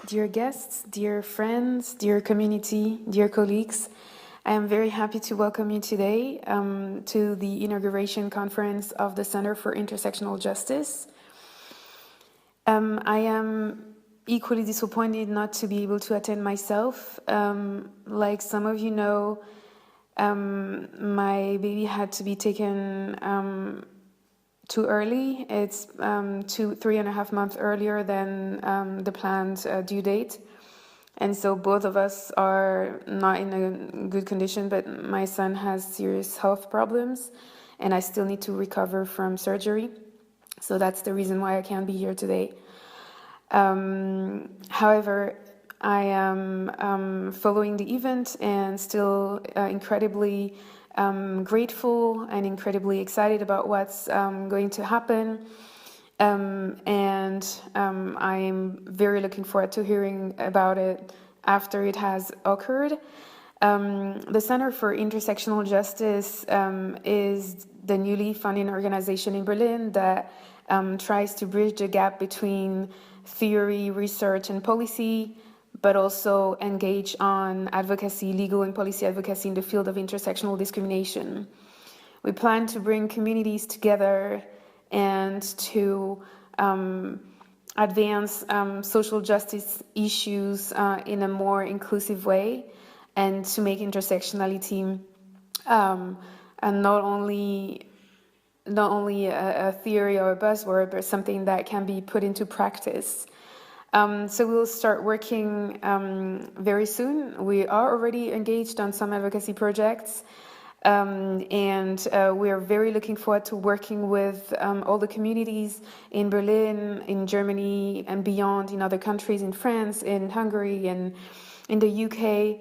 dear guests, dear friends, dear community, dear colleagues. I am very happy to welcome you today to the inauguration conference of the Center for Intersectional Justice. I am equally disappointed not to be able to attend myself. Like some of you know, my baby had to be taken too early. It's 3.5 months earlier than the planned due date. And so both of us are not in a good condition, but my son has serious health problems and I still need to recover from surgery. So that's the reason why I can't be here today. However, I am following the event and still incredibly grateful and incredibly excited about what's going to happen. And I'm very looking forward to hearing about it after it has occurred. The Center for Intersectional Justice is the newly founded organization in Berlin that tries to bridge the gap between theory, research, and policy, but also engage on advocacy, legal and policy advocacy in the field of intersectional discrimination. We plan to bring communities together and to advance social justice issues in a more inclusive way, and to make intersectionality and not only a theory or a buzzword, but something that can be put into practice. So we'll start working very soon. We are already engaged on some advocacy projects, and we are very looking forward to working with all the communities in Berlin, in Germany, and beyond, in other countries, in France, in Hungary, and in the UK,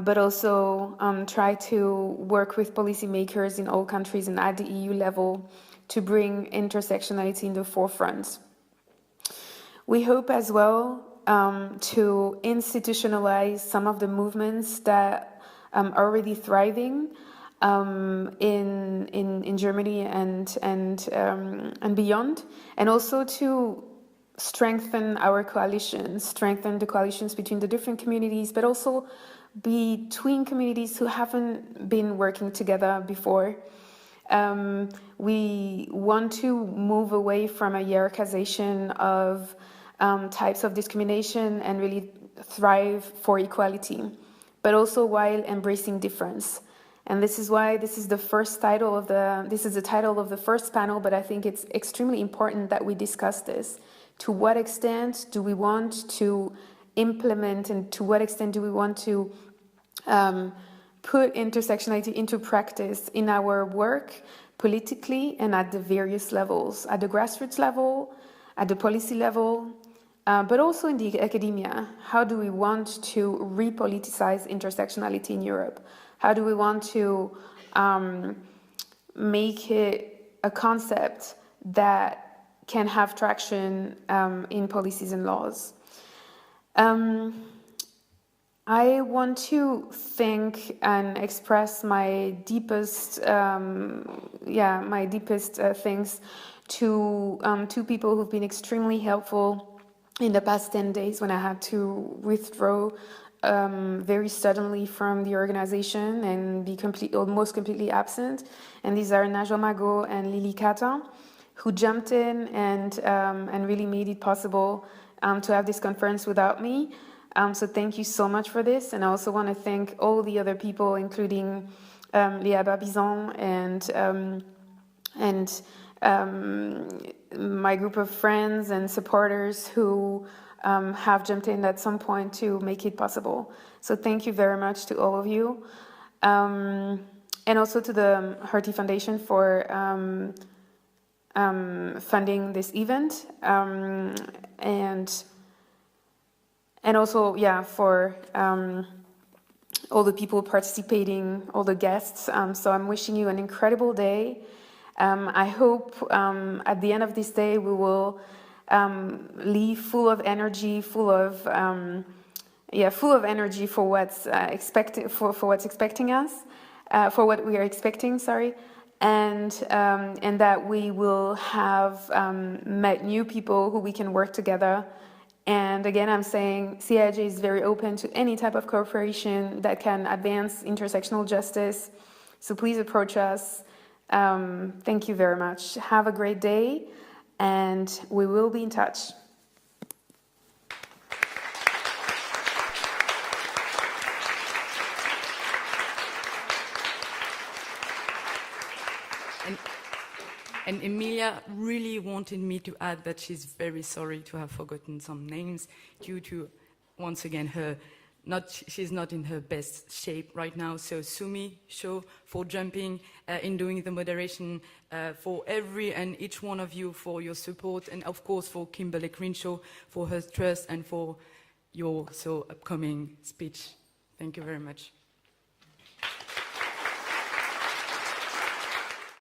but also try to work with policymakers in all countries and at the EU level to bring intersectionality in the forefront. We hope as well to institutionalize some of the movements that are already thriving in Germany and beyond, and also to strengthen our coalitions, strengthen the coalitions between the different communities, but also between communities who haven't been working together before. We want to move away from a hierarchization of types of discrimination and really thrive for equality, but also while embracing difference. And this is why this is the title of the first panel, but I think it's extremely important that we discuss this. To what extent do we want to implement, and to what extent do we want to put intersectionality into practice in our work politically and at the various levels, at the grassroots level, at the policy level, but also in the academia? How do we want to repoliticize intersectionality in Europe? How do we want to make it a concept that can have traction in policies and laws? I want to thank and express my deepest thanks to two people who've been extremely helpful in the past 10 days when I had to withdraw very suddenly from the organization and be almost completely absent. And these are Najwa Mago and Lily Kata, who jumped in and really made it possible to have this conference without me. So thank you so much for this. And I also want to thank all the other people, including Léa Barbizon and my group of friends and supporters who have jumped in at some point to make it possible. So thank you very much to all of you. And also to the Hertie Foundation for funding this event. And also, for all the people participating, all the guests. So I'm wishing you an incredible day. I hope at the end of this day we will leave full of energy, full of energy for what's expecting us, for what we are expecting. And that we will have met new people who we can work together And again, I'm saying CIJ is very open to any type of cooperation that can advance intersectional justice. So please approach us. Thank you very much. Have a great day, and we will be in touch. And Emilia really wanted me to add that she's very sorry to have forgotten some names due to, once again, she's not in her best shape right now. So Sumi, Sho, for jumping in doing the moderation, for every and each one of you for your support, and of course for Kimberly Crenshaw for her trust and for your upcoming speech. Thank you very much.